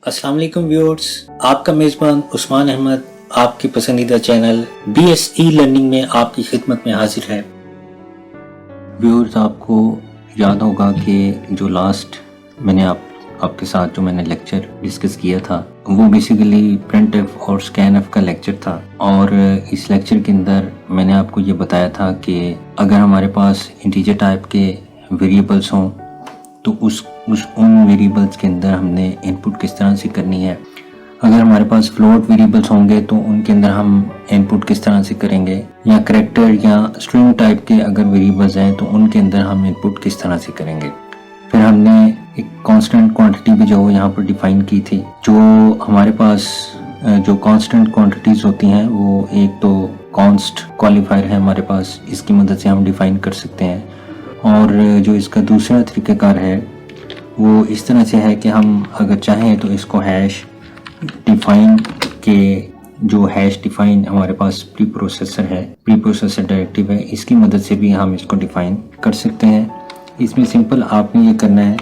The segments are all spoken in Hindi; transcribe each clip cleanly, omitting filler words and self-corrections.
अस्सलाम वालेकुम व्यूअर्स, आपका मेज़बान उस्मान अहमद आपकी पसंदीदा चैनल BSE लर्निंग में आपकी खिदमत में हाजिर है। व्यूअर्स, आपको याद होगा कि जो लास्ट मैंने आपके साथ जो मैंने लेक्चर डिस्कस किया था वो बेसिकली प्रिंटफ और स्कैनफ का लेक्चर था। और इस लेक्चर के अंदर मैंने आपको ये बताया था कि अगर हमारे पास इंटीजर टाइप के वेरिएबल्स हों तो उन वेरिएबल्स के अंदर हमने इनपुट किस तरह से करनी है। अगर हमारे पास फ्लोट वेरिएबल्स होंगे तो उनके अंदर हम इनपुट किस तरह से करेंगे, या कैरेक्टर या स्ट्रिंग टाइप के अगर वेरिएबल्स हैं तो उनके अंदर हम इनपुट किस तरह से करेंगे। फिर हमने एक कांस्टेंट क्वांटिटी भी जो यहाँ पर डिफाइन की थी। जो हमारे पास जो कांस्टेंट क्वांटिटीज होती हैं वो एक तो कॉन्स्ट क्वालिफायर है हमारे पास, इसकी मदद से हम डिफाइन कर सकते हैं। और जो इसका दूसरा तरीक़ाकार है वो इस तरह से है कि हम अगर चाहें तो इसको हैश डिफाइन के जो हैश डिफाइन हमारे पास प्री प्रोसेसर डायरेक्टिव है, इसकी मदद से भी हम इसको डिफाइन कर सकते हैं। इसमें सिंपल आपने ये करना है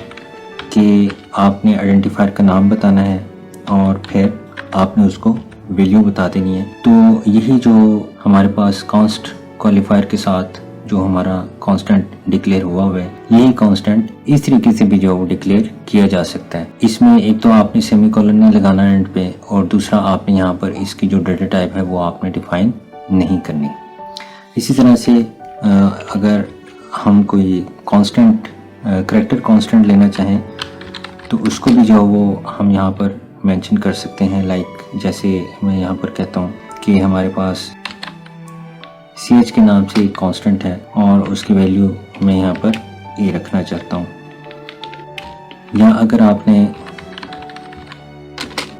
कि आपने आइडेंटिफायर का नाम बताना है और फिर आपने उसको वैल्यू बता देनी है। तो यही जो हमारे पास कॉन्स्ट क्वालिफायर के साथ जो हमारा कांस्टेंट डिक्लेयर हुआ है, यही कांस्टेंट इस तरीके से भी जो डिक्लेयर किया जा सकता है। इसमें एक तो आपने सेमीकोलन नहीं लगाना एंड पे, और दूसरा आपने यहाँ पर इसकी जो डेटा टाइप है वो आपने डिफाइन नहीं करनी। इसी तरह से अगर हम कोई कांस्टेंट करैक्टर कांस्टेंट लेना चाहें तो उसको भी जो वो हम यहाँ पर मेंशन कर सकते हैं। लाइक जैसे मैं यहाँ पर कहता हूँ कि हमारे पास CH के नाम से एक कांस्टेंट है और उसकी वैल्यू मैं यहाँ पर ए रखना चाहता हूँ। या अगर आपने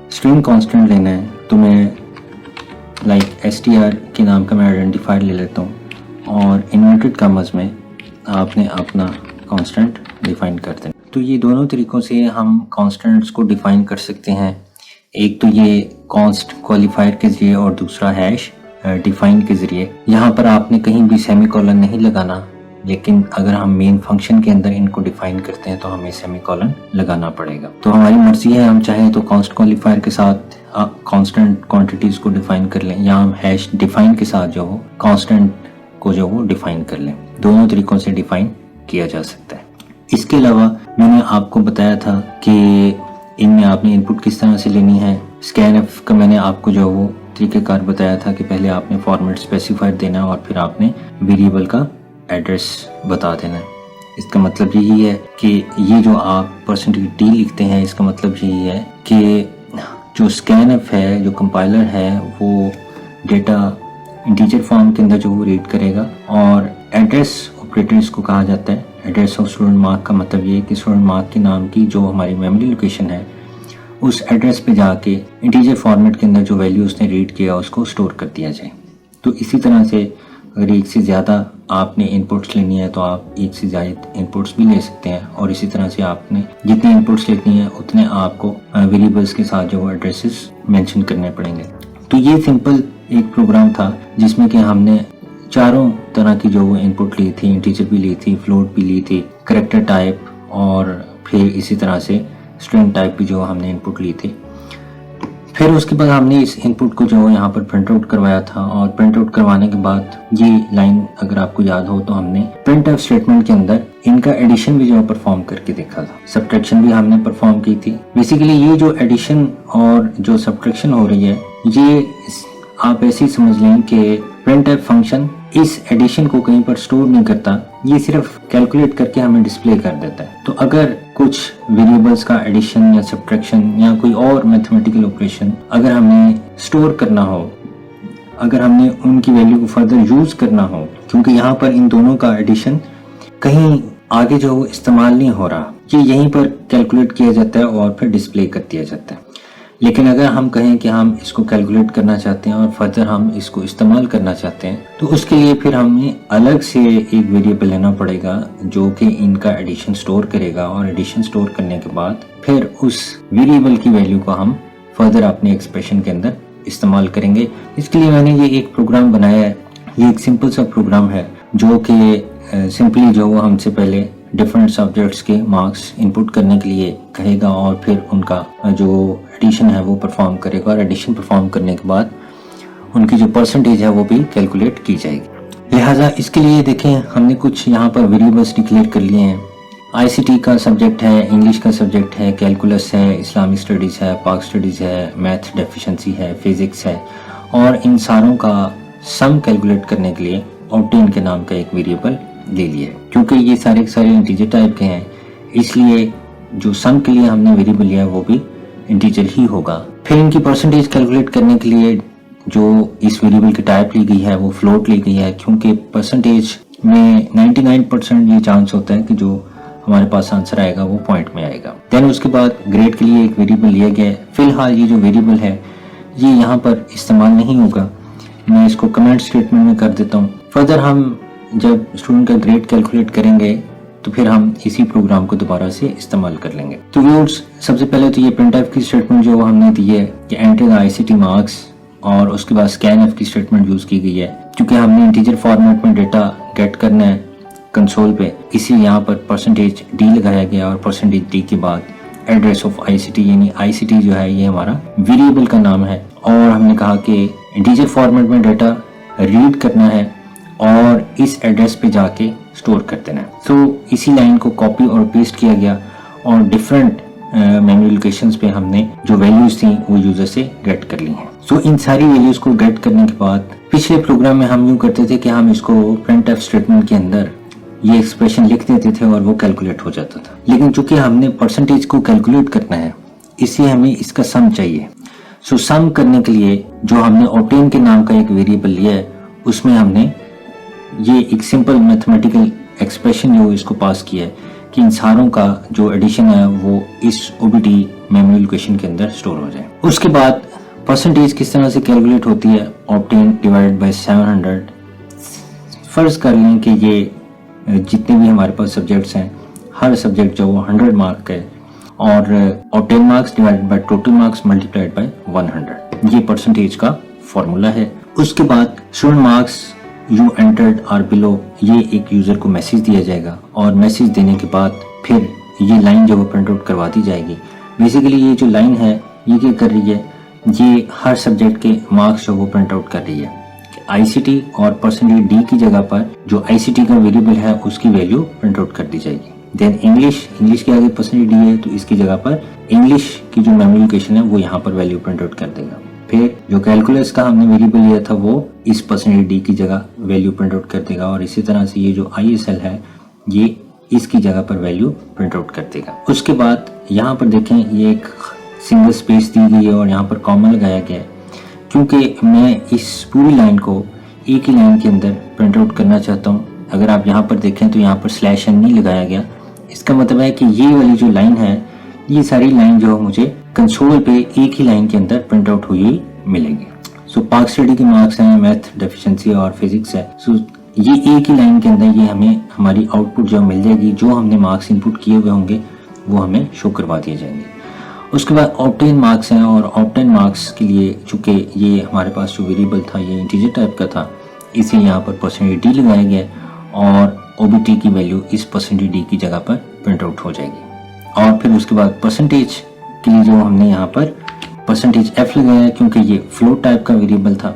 स्ट्रिंग कांस्टेंट लेना है तो मैं लाइक str के नाम का मैं आइडेंटिफायर ले लेता हूँ और इन्वर्टेड कॉमर्स में आपने अपना कांस्टेंट डिफाइन कर देना। तो ये दोनों तरीक़ों से हम कांस्टेंट्स को डिफाइन कर सकते हैं। एक तो ये कॉन्स्ट क्वालिफायर के ज़रिए और दूसरा हैश डिफाइन के ज़रिए। यहाँ पर आपने कहीं भी सेमीकोलन नहीं लगाना, लेकिन अगर हम मेन फंक्शन के अंदर इनको डिफाइन करते हैं तो हमें सेमीकोलन लगाना पड़ेगा। तो हमारी मर्जी है, हम चाहें तो कॉन्स्ट क्वालिफायर के साथ कांस्टेंट क्वांटिटीज़ को डिफाइन कर लें, या हम हैश डिफाइन के साथ जो हो कांस्टेंट को जो वो डिफाइन कर लें। दोनों तरीक़ों से डिफाइन किया जा सकता है। इसके अलावा मैंने आपको बताया था कि इनमें आपने इनपुट किस तरह से लेनी है। स्कैनफ का मैंने आपको जो वो तरीक़ेकार बताया था कि पहले आपने फॉर्मेट स्पेसिफायर देना है और फिर आपने वेरिएबल का एड्रेस बता देना है। इसका मतलब यही है कि ये जो आप %d लिखते हैं, इसका मतलब यही है कि जो स्कैनफ है, जो कंपाइलर है, वो डेटा इंटीजर फॉर्म के अंदर जो वो रीड करेगा। और एड्रेस ऑपरेटर इसको कहा जाता है। एड्रेस ऑफ स्टूडेंट मार्क का मतलब ये है कि स्टूडेंट मार्क के नाम की जो हमारी मेमोरी लोकेशन है उस एड्रेस पे जाके इंटीजर फॉर्मेट के अंदर जो वैल्यू उसने रीड किया उसको स्टोर कर दिया जाए। तो इसी तरह से अगर एक से ज़्यादा आपने इनपुट्स लेनी है तो आप एक से ज़्यादा इनपुट्स भी ले सकते हैं, और इसी तरह से आपने जितनी इनपुट्स लेनी है उतने आपको वेरिएबल्स के साथ जो एड्रेसेस मेंशन करने पड़ेंगे। तो ये सिंपल एक प्रोग्राम था जिसमें कि हमने चारों तरह की जो वो इनपुट ली थी, इंटीजर भी ली थी, फ्लोट भी ली थी, करैक्टर टाइप, और फिर इसी तरह से स्ट्रिंग टाइप की जो हमने इनपुट ली थी। फिर उसके बाद हमने इस इनपुट को जो यहाँ पर प्रिंट आउट करवाया था, और प्रिंट आउट करवाने के बाद ये लाइन अगर आपको याद हो तो हमने प्रिंट एफ स्टेटमेंट के अंदर इनका एडिशन भी जो परफॉर्म करके देखा था, सब्ट्रैक्शन भी हमने परफॉर्म की थी। बेसिकली ये जो एडिशन और जो सब्ट्रैक्शन हो रही है, ये आप ऐसे ही समझ लें कि प्रिंट एफ फंक्शन इस एडिशन को कहीं पर स्टोर नहीं करता, ये सिर्फ कैलकुलेट करके हमें डिस्प्ले कर देता है। तो अगर कुछ वेरिएबल्स का एडिशन या सब्ट्रैक्शन या कोई और मैथमेटिकल ऑपरेशन अगर हमें स्टोर करना हो, अगर हमने उनकी वैल्यू को फर्दर यूज करना हो, क्योंकि यहाँ पर इन दोनों का एडिशन कहीं आगे जो इस्तेमाल नहीं हो रहा, ये यहीं पर कैलकुलेट किया जाता है और फिर डिस्प्ले कर दिया जाता है। लेकिन अगर हम कहें कि हम इसको कैलकुलेट करना चाहते हैं और फर्दर हम इसको इस्तेमाल करना चाहते हैं, तो उसके लिए फिर हमें अलग से एक वेरिएबल लेना पड़ेगा जो कि इनका एडिशन स्टोर करेगा, और एडिशन स्टोर करने के बाद फिर उस वेरिएबल की वैल्यू को हम फर्दर अपने एक्सप्रेशन के अंदर इस्तेमाल करेंगे। इसके लिए मैंने ये एक प्रोग्राम बनाया है। ये एक सिंपल सा प्रोग्राम है जो कि सिंपली जो वो हमसे पहले डिफरेंट सब्जेक्ट्स के मार्क्स इनपुट करने के लिए कहेगा और फिर उनका जो एडिशन है वो परफॉर्म करेगा और एडिशन परफॉर्म करने के बाद उनकी जो परसेंटेज है वो भी कैलकुलेट की जाएगी। लिहाजा इसके लिए देखें हमने कुछ यहाँ पर वेरिएबल्स डिक्लेयर कर लिए हैं। आईसीटी का सब्जेक्ट है, इंग्लिश का सब्जेक्ट है, कैलकुलस है, इस्लामिक स्टडीज़ है, पाक स्टडीज़ है, मैथ डेफिशिएंसी है, फिजिक्स है, और इन सारों का सम कैलकुलेट करने के लिए ऑब्टेन के नाम का एक वेरिएबल ले लिया है। क्योंकि ये सारे के सारे इंटीजर टाइप के हैं, इसलिए जो सम के लिए हमने वेरिएबल लिया है वो भी इंटीजर ही होगा। फिर इनकी परसेंटेज कैलकुलेट करने के लिए जो इस वेरिएबल की टाइप ली गई है वो फ्लोट ली गई है, क्योंकि परसेंटेज में 99% ये चांस होता है कि जो हमारे पास आंसर आएगा वो पॉइंट में आएगा। देन उसके बाद ग्रेड के लिए एक वेरिएबल लिया गया है। फिलहाल ये जो वेरिएबल है ये यहाँ पर इस्तेमाल नहीं होगा, मैं इसको कमेंट स्टेटमेंट में कर देता हूँ। फर्दर हम जब स्टूडेंट का ग्रेड कैलकुलेट करेंगे तो फिर हम इसी प्रोग्राम को दोबारा से इस्तेमाल कर लेंगे। तो व्यूअर्स, सबसे पहले तो ये प्रिंटफ की स्टेटमेंट जो हमने दी है कि एंटर द आईसीटी मार्क्स, और उसके बाद स्कैनफ की स्टेटमेंट यूज की गई है क्योंकि हमने इंटीजर फॉर्मेट में डेटा गेट करना है कंसोल पे, इसी यहाँ पर परसेंटेज डी लगाया गया और परसेंटेज डी के बाद एड्रेस ऑफ आईसीटी, यानी आईसीटी जो है ये हमारा वेरिएबल का नाम है, और हमने कहा कि इंटीजर फॉर्मेट में डेटा रीड करना है और इस एड्रेस पे जाके स्टोर कर देना है। तो इसी लाइन को कॉपी और पेस्ट किया गया और डिफरेंट मेमोरी लोकेशंस पे हमने जो वैल्यूज थी वो यूजर से गेट कर ली हैं। सो इन सारी वैल्यूज को गेट करने के बाद पिछले प्रोग्राम में हम यूं करते थे कि हम इसको प्रिंटफ स्टेटमेंट के अंदर ये एक्सप्रेशन लिख देते थे और वो कैलकुलेट हो जाता था, लेकिन चूंकि हमने परसेंटेज को कैलकुलेट करना है इसलिए हमें इसका सम चाहिए। सो सम करने के लिए जो हमने ऑब्टेन के नाम का एक वेरिएबल लिया है उसमें हमने ये एक सिंपल मैथमेटिकल एक्सप्रेशन जो इसको पास किया है कि इन सारों का जो एडिशन है वो इस ओबीटी मेमोरी लोकेशन के अंदर स्टोर हो जाए। उसके बाद परसेंटेज किस तरह से कैलकुलेट होती है, ऑब्टेन डिवाइडेड बाय 700। फर्ज कर लें कि ये जितने भी हमारे पास सब्जेक्ट्स हैं हर सब्जेक्ट जो वो 100 मार्क का है और obtain marks divided by total marks multiplied by 100, ये परसेंटेज का फॉर्मूला है। उसके बाद student marks you entered are below, ये एक यूजर को मैसेज दिया जाएगा और मैसेज देने के बाद फिर ये लाइन जो वो प्रिंट आउट करवा दी जाएगी। बेसिकली ये जो लाइन है ये क्या कर रही है, ये हर सब्जेक्ट के मार्क्स जो वो प्रिंट आउट कर रही है। आईसीटी और परसेंटेज डी की जगह पर जो आईसीटी का वेरिएबल है उसकी वैल्यू प्रिंट आउट कर दी जाएगी। देन इंग्लिश के आगे परसेंटेज डी है तो इसकी जगह पर इंग्लिश की जो मेमोरी लोकेशन है वो यहाँ पर वैल्यू प्रिंट आउट कर देगा। फिर जो कैलकुलस का हमने वेरिएबल लिया था वो इस परसेंटेज डी की जगह वैल्यू प्रिंट आउट कर देगा, और इसी तरह से ये जो आईएसएल है ये इसकी जगह पर वैल्यू प्रिंट आउट कर देगा। उसके बाद यहाँ पर देखें ये एक सिंगल स्पेस दी गई है और यहाँ पर कॉमा लगाया गया है, क्योंकि मैं इस पूरी लाइन को एक ही लाइन के अंदर प्रिंट आउट करना चाहता हूँ। अगर आप यहाँ पर देखें तो यहाँ पर स्लैश एन नहीं लगाया गया, इसका मतलब है कि ये वाली जो लाइन है ये सारी लाइन जो मुझे कंसोल पे एक ही लाइन के अंदर प्रिंट आउट हुई मिलेगी। सो पाक स्टडी के मार्क्स हैं, मैथ डेफिशिएंसी और फिजिक्स है। सो ये एक ही लाइन के अंदर ये हमें हमारी आउटपुट जो मिल जाएगी, जो हमने मार्क्स इनपुट किए हुए होंगे वो हमें शो करवा दिए जाएंगे। उसके बाद ऑब्टेन मार्क्स हैं, और ऑब्टेन मार्क्स के लिए चूंकि ये हमारे पास जो वेरिएबल था ये इंटीजर टाइप का था, इसे यहाँ पर परसेंटेज डी लगाया गया और ओबीटी की वैल्यू इस परसेंटेज डी की जगह पर प्रिंट आउट हो जाएगी। और फिर उसके बाद परसेंटेज के लिए जो हमने यहाँ पर परसेंटेज एफ लगाया क्योंकि ये फ्लोट टाइप का वेरिएबल था।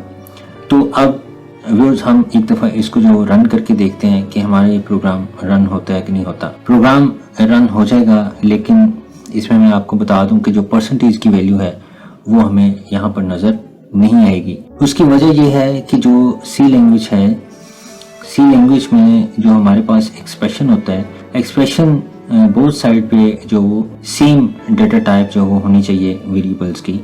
तो अब व्यूअर्स हम एक दफ़ा इसको जो रन करके देखते हैं कि हमारा ये प्रोग्राम रन होता है कि नहीं होता। प्रोग्राम रन हो जाएगा, लेकिन इसमें मैं आपको बता दूं कि जो परसेंटेज की वैल्यू है वो हमें यहाँ पर नज़र नहीं आएगी। उसकी वजह यह है कि जो सी लैंग्वेज है, सी लैंग्वेज में जो हमारे पास एक्सप्रेशन होता है, एक्सप्रेशन बोथ साइड पे जो सेम डेटा टाइप जो वो होनी चाहिए वेरिएबल्स की।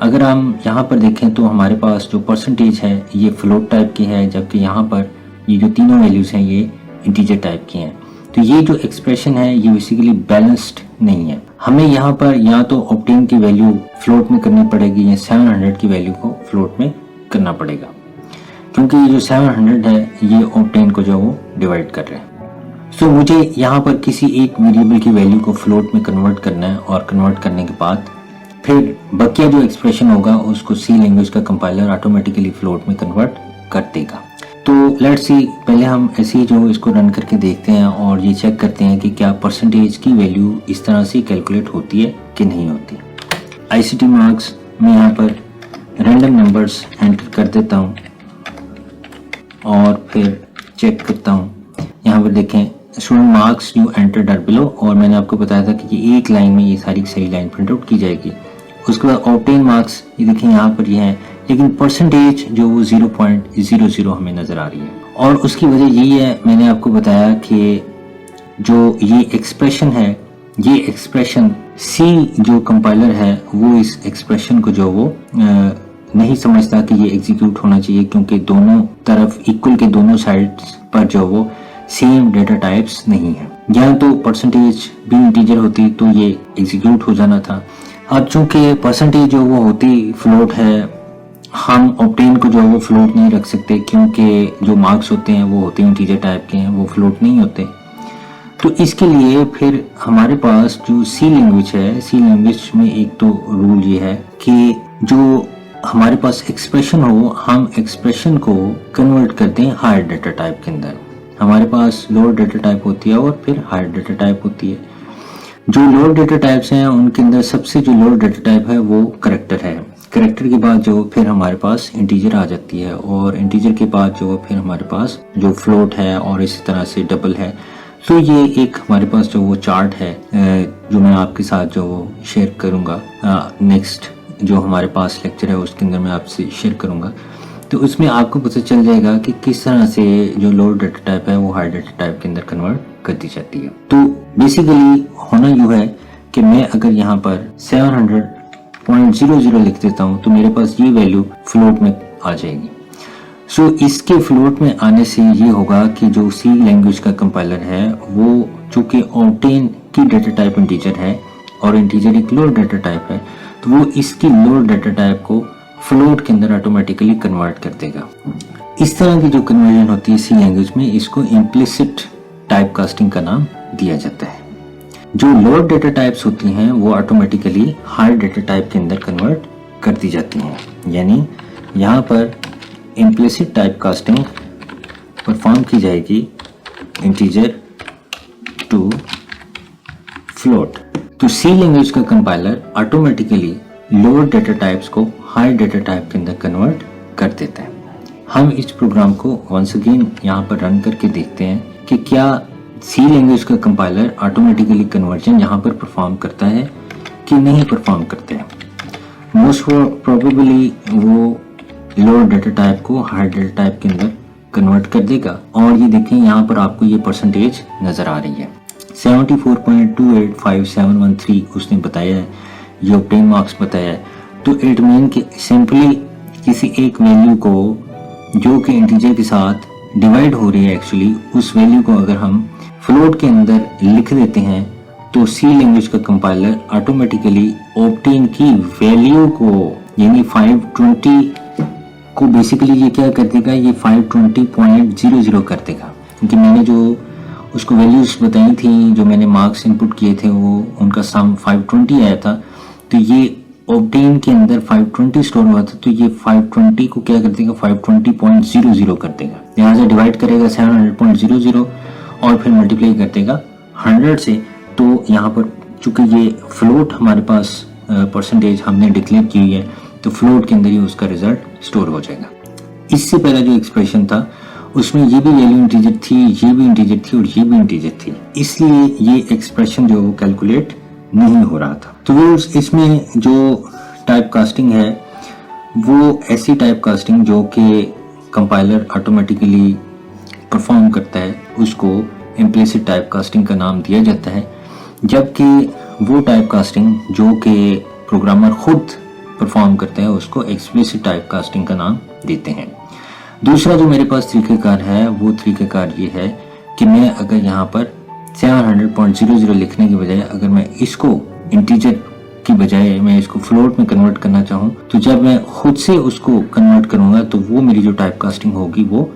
अगर हम यहाँ पर देखें तो हमारे पास जो परसेंटेज है ये फ्लोट टाइप की है, जबकि यहाँ पर ये जो तीनों वैल्यूज हैं ये इंटीजर टाइप की हैं। तो ये जो एक्सप्रेशन है ये बेसिकली बैलेंस्ड नहीं है। हमें यहाँ पर या तो ऑब्टेन की वैल्यू फ्लोट में करनी पड़ेगी या 700 की वैल्यू को फ्लोट में करना पड़ेगा, क्योंकि ये जो 700 है ये ऑब्टेन को जो वो डिवाइड कर रहे हैं। सो मुझे यहाँ पर किसी एक वेरिएबल की वैल्यू को फ्लोट में कन्वर्ट करना है, और कन्वर्ट करने के बाद फिर बकिया जो एक्सप्रेशन होगा उसको सी लैंग्वेज का कंपाइलर ऑटोमेटिकली फ्लोट में कन्वर्ट कर देगा। तो लेट्स सी, पहले हम ऐसे ही जो इसको रन करके देखते हैं और ये चेक करते हैं कि क्या परसेंटेज की वैल्यू इस तरह से कैलकुलेट होती है कि नहीं होती। ICT मार्क्स मैं यहाँ पर रैंडम नंबर्स एंटर कर देता हूँ और फिर चेक करता हूँ। यहाँ पर देखें student marks you entered are below, और मैंने आपको बताया था कि ये एक लाइन में ये सारी सही लाइन प्रिंट आउट की जाएगी। उसके बाद ऑब्टेन मार्क्स ये देखें यहाँ पर ये है, लेकिन परसेंटेज जो वो 0.00 हमें नज़र आ रही है। और उसकी वजह यही है, मैंने आपको बताया कि जो ये एक्सप्रेशन है, ये एक्सप्रेशन सी जो कंपाइलर है वो इस एक्सप्रेशन को जो वो नहीं समझता कि ये एग्जीक्यूट होना चाहिए, क्योंकि दोनों तरफ इक्वल के दोनों साइड्स पर जो वो सेम डेटा टाइप्स नहीं है। या तो परसेंटेज भी इंटीजर होती तो ये एग्जीक्यूट हो जाना था। अब चूंकि परसेंटेज जो वो होती फ्लोट है, हम ऑब्टेन को जो वो फ्लोट नहीं रख सकते, क्योंकि जो मार्क्स होते हैं वो होते हैं इंटीजर टाइप के हैं, वो फ्लोट नहीं होते। तो इसके लिए फिर हमारे पास जो सी लैंग्वेज है, सी लैंग्वेज में एक तो रूल ये है कि जो हमारे पास एक्सप्रेशन हो, हम एक्सप्रेशन को कन्वर्ट करते हैं हायर डेटा टाइप के अंदर। हमारे पास लोअर डेटा टाइप होती है और फिर हायर डेटा टाइप होती है। जो लोअर डेटा टाइप्स हैं उनके अंदर सबसे जो लोअर डेटा टाइप है वो कैरेक्टर है। कैरेक्टर के बाद जो फिर हमारे पास इंटीजर आ जाती है, और इंटीजर के बाद जो फिर हमारे पास जो फ्लोट है और इसी तरह से डबल है। तो ये एक हमारे पास जो वो चार्ट है जो मैं आपके साथ जो शेयर करूँगा नेक्स्ट जो हमारे पास लेक्चर है उसके अंदर मैं आपसे शेयर करूँगा। तो उसमें आपको पता चल जाएगा कि किस तरह से जो लोअर डेटा टाइप है वो हायर डेटा टाइप के अंदर कन्वर्ट कर दी जाती है। तो बेसिकली होना यूँ है कि मैं अगर यहाँ पर 700.00 लिख देता हूँ तो मेरे पास ये वैल्यू फ्लोट में आ जाएगी। सो इसके फ्लोट में आने से ये होगा कि जो सी लैंग्वेज का कंपाइलर है वो चूंकि ऑब्टेन की डेटा टाइप इंटीजर है और इंटीजर एक लोअर डेटा टाइप है, तो वो इसकी लोअर डेटा टाइप को फ्लोट के अंदर ऑटोमेटिकली कन्वर्ट कर देगा। इस तरह की जो कन्वर्जन होती है सी लैंग्वेज में, इसको इम्प्लिसिट टाइप कास्टिंग का नाम दिया जाता है। जो लोअर डेटा टाइप्स होती हैं वो ऑटोमेटिकली हायर डेटा टाइप के अंदर कन्वर्ट कर दी जाती हैं। यानी यहाँ पर इम्प्लिसिट टाइप कास्टिंग परफॉर्म की जाएगी इंटीजर टू फ्लोट। तो सी लैंग्वेज का compiler automatically lower data types को हायर डेटा टाइप के अंदर कन्वर्ट कर देता है। हम इस प्रोग्राम को वंस अगेन यहाँ पर रन करके देखते हैं कि क्या सी लैंग्वेज का कंपाइलर ऑटोमेटिकली कन्वर्जन यहाँ पर परफॉर्म करता है कि नहीं परफॉर्म करता है। मोस्ट प्रोबेबली वो लोअर डेटा टाइप को हायर डेटा टाइप के अंदर कन्वर्ट कर देगा। और ये देखें यहाँ पर आपको ये परसेंटेज नजर आ रही है 74.285713 उसने बताया है, ये ऑब्टेन मार्क्स बताया है। तो इट मीन कि सिंपली किसी एक वैल्यू को जो कि इंटीजर के साथ डिवाइड हो रही है, एक्चुअली उस वैल्यू को अगर हम फ्लोट के अंदर लिख देते हैं तो सी लैंग्वेज का कंपाइलर ऑटोमेटिकली ऑब्टेन की वैल्यू को यानी 520 को बेसिकली ये क्या कर देगा, ये 520.00 कर देगा। क्योंकि मैंने जो उसको वैल्यूज बताई थी, जो मैंने मार्क्स इनपुट किए थे, वो उनका सम 520 आया था। तो ये ऑब्टेन के अंदर 520 स्टोर हुआ था, तो ये 520 को क्या कर देगा 520.00 कर देगा। यहाँ से डिवाइड करेगा 700.00 और फिर मल्टीप्लाई कर देगा 100 से। तो यहाँ पर चूंकि ये फ्लोट हमारे पास परसेंटेज हमने डिक्लेयर की हुई है, तो फ्लोट के अंदर ही उसका रिजल्ट स्टोर हो जाएगा। इससे पहला जो एक्सप्रेशन था उसमें ये भी वैल्यू इंटीजर थी, ये भी इंटीजर थी और ये भी इंटीजर थी, इसलिए ये एक्सप्रेशन जो वो कैलकुलेट नहीं हो रहा था। तो वो इसमें जो टाइप कास्टिंग है वो ऐसी टाइप कास्टिंग जो कि कंपाइलर ऑटोमेटिकली परफॉर्म करता है, उसको इम्प्लिसिट टाइप कास्टिंग का नाम दिया जाता है। जबकि वो टाइप कास्टिंग जो कि प्रोग्रामर खुद परफॉर्म करता है उसको एक्सप्लिसिट टाइप कास्टिंग का नाम देते हैं। दूसरा जो मेरे पास तरीक़ाकार है वो तरीक़ाकार ये है कि मैं अगर यहाँ पर 700.00 लिखने की बजाय अगर मैं इसको इंटीजर की बजाय मैं इसको फ्लोट में कन्वर्ट करना चाहूँ, तो जब मैं खुद से उसको कन्वर्ट करूंगा तो वो मेरी जो टाइप कास्टिंग होगी वो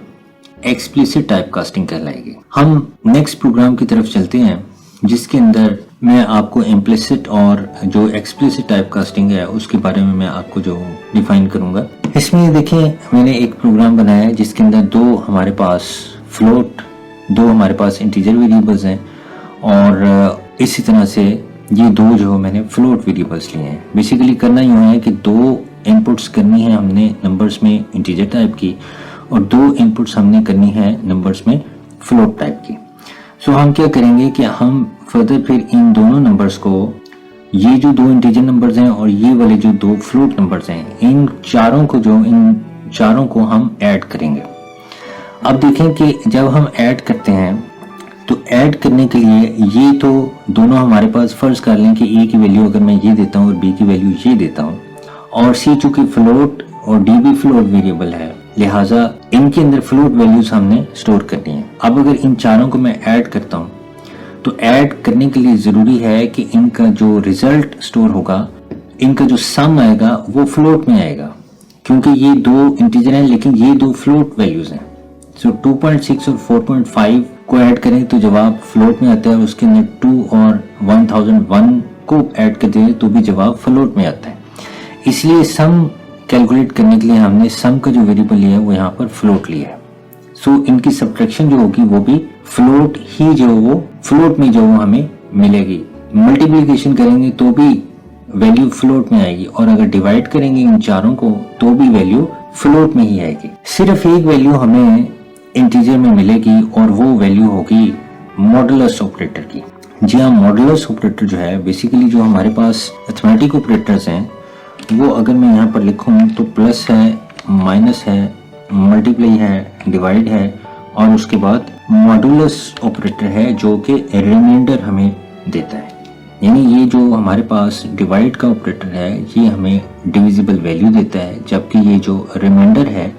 एक्सप्लिसिट टाइप कास्टिंग कहलाएगी। हम नेक्स्ट प्रोग्राम की तरफ चलते हैं जिसके अंदर मैं आपको इम्प्लिसिट और जो एक्सप्लिसिट टाइप कास्टिंग है उसके बारे में मैं आपको जो डिफाइन करूंगा। इसमें देखें मैंने एक प्रोग्राम बनाया है जिसके अंदर दो हमारे पास फ्लोट, दो हमारे पास इंटीजर वेरिएबल्स हैं और इसी तरह से ये दो जो मैंने फ्लोट वेरिएबल्स लिए हैं। बेसिकली करना यूँ है कि दो इनपुट्स करनी है हमने नंबर्स में इंटीजर टाइप की और दो इनपुट्स हमने करनी है नंबर्स में फ्लोट टाइप की। सो हम क्या करेंगे कि हम फर्दर फिर इन दोनों नंबर्स को, ये जो दो इंटीजर नंबर्स हैं और ये वाले जो दो फ्लोट नंबर्स हैं, इन चारों को हम ऐड करेंगे। अब देखें कि जब हम ऐड करते हैं तो ऐड करने के लिए ये तो दोनों हमारे पास, फर्ज कर लें कि ए की वैल्यू अगर मैं ये देता हूँ और बी की वैल्यू ये देता हूँ और सी चूंकि फ्लोट और डी भी फ्लोट वेरिएबल है, लिहाजा इनके अंदर फ्लोट वैल्यूज हमने स्टोर करनी है। अब अगर इन चारों को मैं ऐड करता हूँ तो ऐड करने के लिए जरूरी है कि इनका जो रिजल्ट स्टोर होगा, इनका जो सम आएगा वो फ्लोट में आएगा, क्योंकि ये दो इंटीजर हैं लेकिन ये दो फ्लोट वैल्यूज हैं। सो 2.6 और 4.5 को ऐड करें तो जवाब फ्लोट में आता है, उसके अंदर 2 और 1001 को ऐड कर दें तो भी जवाब फ्लोट में आता है। इसलिए सम कैलकुलेट करने के लिए हमने सम का जो वेरिएबल लिया है वो यहाँ पर फ्लोट लिया है। सो इनकी सब्ट्रैक्शन जो होगी वो भी फ्लोट ही जो वो फ्लोट में जो हमें मिलेगी। मल्टीप्लिकेशन करेंगे तो भी वैल्यू फ्लोट में आएगी और अगर डिवाइड करेंगे इन चारों को तो भी वैल्यू फ्लोट में ही आएगी। सिर्फ एक वैल्यू हमें इंटीजर में मिलेगी और वो वैल्यू होगी मॉडुलस ऑपरेटर की। जी हाँ, मॉडुलस ऑपरेटर जो है बेसिकली जो हमारे पास अरिथमेटिक ऑपरेटर्स हैं वो अगर मैं यहाँ पर लिखूँ तो प्लस है, माइनस है, मल्टीप्लाई है, डिवाइड है और उसके बाद मॉडुलस ऑपरेटर है जो कि रिमाइंडर हमें देता है। यानी ये जो हमारे पास डिवाइड का ऑपरेटर है ये हमें डिविजिबल वैल्यू देता है, जबकि ये जो रिमाइंडर है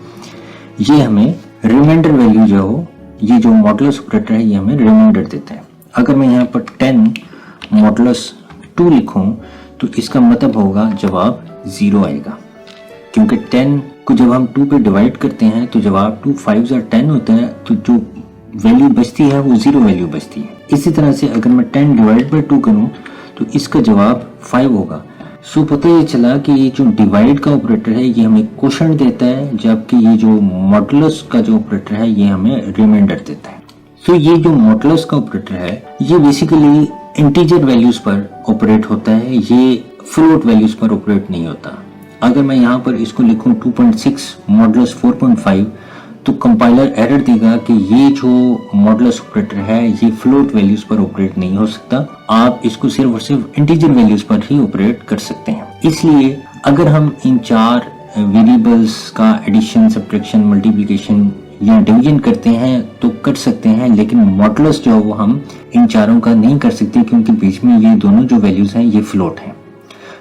ये हमें रिमाइंडर वैल्यू जो हो, ये जो मॉडुलस ऑपरेटर है ये हमें रिमाइंडर देता है। अगर मैं यहाँ पर 10 मॉडुलस 2 लिखूं तो इसका मतलब होगा जवाब 0 आएगा, क्योंकि 10 को जब हम 2 पे डिवाइड करते हैं तो जवाब 2 5 और 10 होता है, तो जो वैल्यू बचती है वो 0 वैल्यू बचती है। इसी तरह से अगर मैं 10 डिवाइड बाय 2 करूं तो इसका जवाब 5 होगा। सो पता ये चला कि ये जो डिवाइड का ऑपरेटर है ये हमें क्वोशंट देता है, जबकि ये जो मॉडुलस का जो ऑपरेटर है ये हमें रिमाइंडर देता है। सो ये जो मॉडुलस का ऑपरेटर है ये बेसिकली इंटीजर वैल्यूज पर ऑपरेट होता है, ये फ्लोट वैल्यूज पर ऑपरेट नहीं होता। अगर मैं यहाँ पर इसको लिखूं 2.6 मॉडुलस 4.5 तो कंपाइलर एरर देगा कि ये जो मॉडुलस ऑपरेटर है ये फ्लोट वैल्यूज पर ऑपरेट नहीं हो सकता, आप इसको सिर्फ और सिर्फ इंटीजर वैल्यूज पर ही ऑपरेट कर सकते हैं। इसलिए अगर हम इन चार वेरिएबल्स का एडिशन, सब्ट्रैक्शन, मल्टीप्लिकेशन या डिवीजन करते हैं तो कर सकते हैं, लेकिन मॉडुलस जो है वो हम इन चारों का नहीं कर सकते, क्योंकि बीच में ये दोनों जो वैल्यूज हैं ये फ्लोट हैं।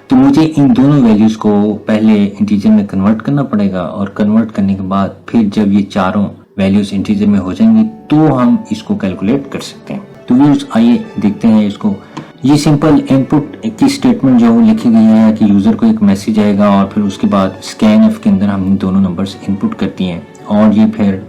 तो मुझे इन दोनों वैल्यूज को पहले इंटीजर में कन्वर्ट करना पड़ेगा और कन्वर्ट करने के बाद फिर जब ये चारों वैल्यूज इंटीजर में हो जाएंगी तो हम इसको कैलकुलेट कर सकते हैं। तो व्यूअर्स आइए देखते हैं इसको। ये सिंपल इनपुट की स्टेटमेंट जो लिखी गई है कि यूजर को एक मैसेज आएगा और फिर उसके बाद स्कैन एफ के अंदर हमने दोनों नंबर्स इनपुट करती हैं और ये फिर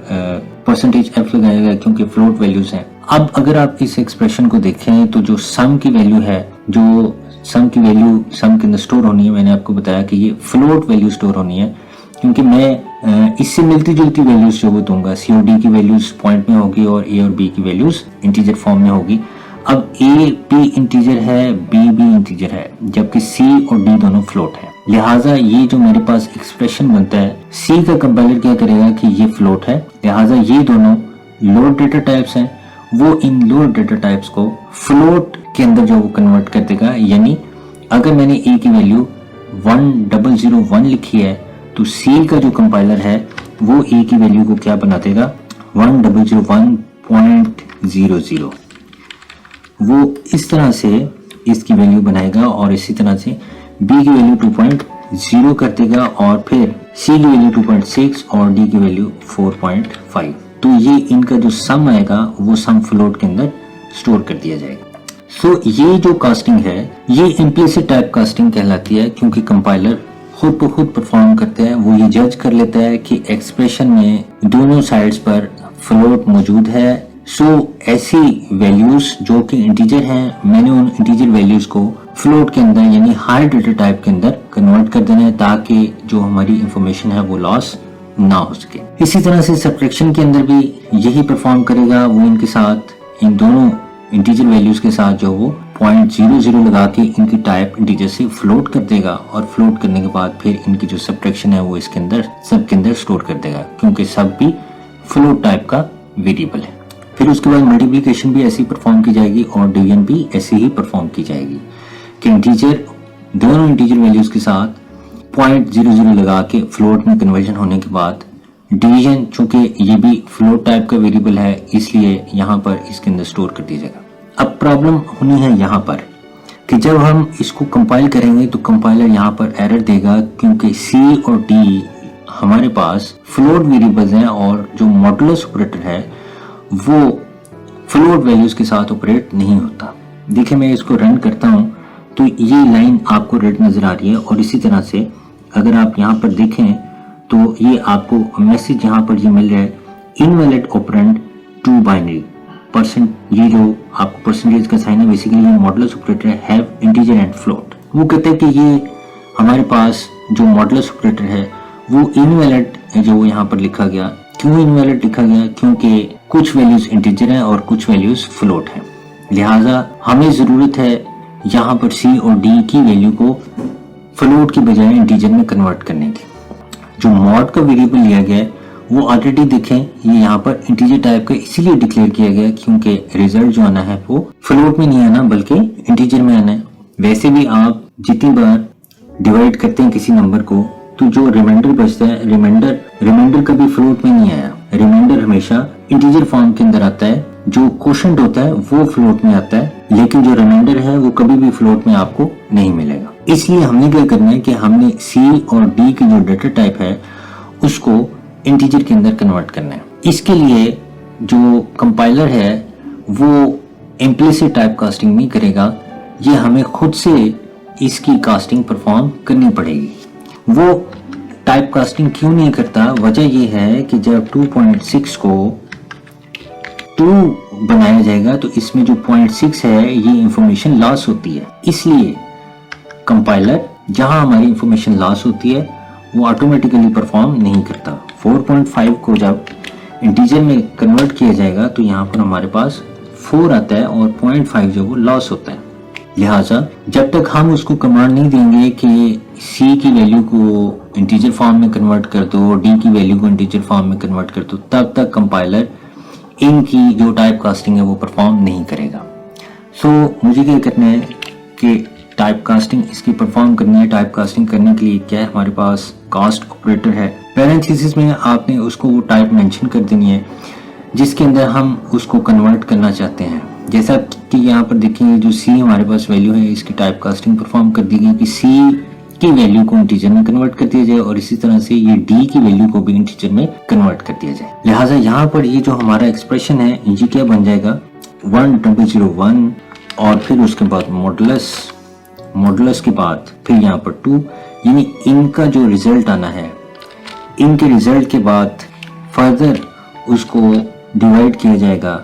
परसेंटेज एफ लगाएगा क्योंकि फ्लोट वैल्यूज हैं। अब अगर आप इस एक्सप्रेशन को देखें तो जो सम की वैल्यू है, जो सम की वैल्यू सम के अंदर स्टोर होनी है, मैंने आपको बताया कि ये फ्लोट वैल्यू स्टोर होनी है, क्योंकि मैं इससे मिलती जुलती वैल्यूज जो वो दूंगा। सी और डी की वैल्यूज पॉइंट में होगी और ए और बी की वैल्यूज इंटीजर फॉर्म में होगी। अब ए बी इंटीजर है, बी भी इंटीजर है, जबकि सी और डी दोनों फ्लोट है। लिहाजा ये जो मेरे पास एक्सप्रेशन बनता है, सी का कंपाइलर क्या करेगा कि ये फ्लोट है, लिहाजा ये दोनों लोड डेटा टाइप्स हैं, वो इन लोड डेटा टाइप्स को फ्लोट के अंदर जो वो कन्वर्ट कर देगा। यानी अगर मैंने ए की वैल्यू 1001 लिखी है तो सी का जो कंपाइलर है वो ए की वैल्यू को क्या बना देगा, 1001.00। वो इस तरह से इसकी वैल्यू बनाएगा और इसी तरह से बी की वैल्यू 2.0 कर देगा और फिर सी की वैल्यू 2.6 और डी की वैल्यू 4.5। तो ये इनका जो सम आएगा वो सम फ्लोट के अंदर स्टोर कर दिया जाएगा। सो ये जो कास्टिंग है ये इम्प्लिसिट टाइप कास्टिंग कहलाती है, क्योंकि कंपाइलर खुद ब खुद परफॉर्म करते हैं। वो ये जज कर लेता है कि एक्सप्रेशन में दोनों साइड्स पर फ्लोट मौजूद है। सो ऐसी वैल्यूज जो कि इंटीजर हैं, मैंने उन इंटीजर वैल्यूज को फ्लोट के अंदर यानी हाई डेटा टाइप के अंदर कन्वर्ट कर देना है, ताकि जो हमारी इंफॉर्मेशन है वो लॉस ना हो सके। इसी तरह से सब्ट्रैक्शन के अंदर भी यही परफॉर्म करेगा। वो इनके साथ, इन दोनों इंटीजर वैल्यूज के साथ जो वो .00 लगा के इनकी टाइप इंटीजर से फ्लोट कर देगा और फ्लोट करने के बाद फिर इनकी जो सब्ट्रैक्शन है वो इसके अंदर सब के अंदर स्टोर कर देगा, क्योंकि सब भी फ्लोट टाइप का वेरिएबल है। फिर उसके बाद मल्टीप्लिकेशन भी ऐसी परफॉर्म की जाएगी और डिवीजन भी ऐसे ही परफॉर्म की जाएगी कि इंटीजर दोनों इंटीजर वैल्यूज के साथ .00 लगा के फ्लोट में कन्वर्जन होने के बाद डिवीजन, चूंकि ये भी फ्लोट टाइप का वेरिएबल है इसलिए यहाँ पर इसके अंदर स्टोर कर दिया जाएगा। अब प्रॉब्लम होनी है यहाँ पर कि जब हम इसको कंपाइल करेंगे तो कंपाइलर यहाँ पर एरर देगा, क्योंकि सी और डी हमारे पास फ्लोट वेरिएबल्स हैं और जो मॉडुलस ऑपरेटर है वो फ्लोट वैल्यूज के साथ ऑपरेट नहीं होता। देखिए मैं इसको रन करता हूँ तो ये लाइन आपको रेड नजर आ रही है और इसी तरह से अगर आप यहाँ पर देखें तो ये आपको मैसेज यहाँ पर ये मिल रहा है, invalid operand to binary percent. ये जो आपको परसेंटेज का साइन है बेसिकली ये मॉडुलस ऑपरेटर है, हैव इंटीजर एंड फ्लोट। वो कहते हैं कि ये हमारे पास जो मॉडुलस ऑपरेटर है वो इनवैलिड है, जो यहाँ पर लिखा गया। क्यों इनवैलिड लिखा गया? क्योंकि कुछ वैल्यूज इंटीजर है और कुछ वैल्यूज फ्लोट है, लिहाजा हमें जरूरत है यहाँ पर सी और डी की वैल्यू को फ्लोट की बजाय इंटीजर में कन्वर्ट करने की। जो मॉड का वेरिएबल लिया गया है वो ऑलरेडी देखें ये यहाँ पर इंटीजर टाइप का इसीलिए डिक्लेयर किया गया क्योंकि रिजल्ट जो आना है वो फ्लोट में नहीं आना बल्कि इंटीजर में आना है। वैसे भी आप जितनी बार डिवाइड करते हैं किसी नंबर को तो जो रिमाइंडर बचता है, रिमाइंडर कभी फ्लोट में नहीं आया, रिमाइंडर हमेशा इंटीजर फॉर्म के अंदर आता है। जो क्वोशंट होता है वो फ्लोट में आता है, लेकिन जो रिमाइंडर है वो कभी भी फ्लोट में आपको नहीं मिलेगा। इसलिए हमने क्या करना है कि हमने सी और डी की जो डेटा टाइप है उसको इंटीजर के अंदर कन्वर्ट करना है। इसके लिए जो कंपाइलर है वो इम्प्लिसिट टाइप कास्टिंग नहीं करेगा, ये हमें खुद से इसकी कास्टिंग परफॉर्म करनी पड़ेगी। वो टाइप कास्टिंग क्यों नहीं करता? वजह ये है कि जब 2.6 को 2 बनाया जाएगा तो इसमें जो 0.6 है ये इंफॉर्मेशन लॉस होती है, इसलिए कंपाइलर जहां हमारी इंफॉर्मेशन लॉस होती है वो ऑटोमेटिकली परफॉर्म नहीं करता। 4.5 को जब इंटीजर में कन्वर्ट किया जाएगा तो यहाँ पर हमारे पास 4 आता है और 0.5 जो वो लॉस होता है। लिहाजा जब तक हम उसको कमांड नहीं देंगे कि सी की वैल्यू को इंटीजर फॉर्म में कन्वर्ट कर दो, डी की वैल्यू को इंटीजर फॉर्म में कन्वर्ट कर दो, तब तक कंपाइलर इनकी जो टाइप कास्टिंग है वो परफॉर्म नहीं करेगा। सो मुझे क्या करना है कि टाइप कास्टिंग इसकी परफॉर्म करनी है। टाइप कास्टिंग करने के लिए क्या है, हमारे पास कास्ट ऑपरेटर है, पैरेंथेसिस में आपने उसको वो टाइप मेंशन कर देनी है जिसके अंदर हम उसको कन्वर्ट करना चाहते हैं। जैसा कि यहाँ पर देखेंगे जो सी हमारे पास वैल्यू है इसकी टाइप कास्टिंग परफॉर्म कर दी गई कि सी की वैल्यू को इंटीजर में कन्वर्ट कर दिया जाए और इसी तरह से ये डी की वैल्यू को भी इंटीजर में कन्वर्ट कर दिया जाए। लिहाजा यहाँ पर ये जो हमारा एक्सप्रेशन है ये क्या बन जाएगा 1001 और फिर उसके बाद मॉडुलस के बाद फिर यहाँ पर 2, यानी इनका जो रिजल्ट आना है इनके रिजल्ट के बाद फर्दर उसको डिवाइड किया जाएगा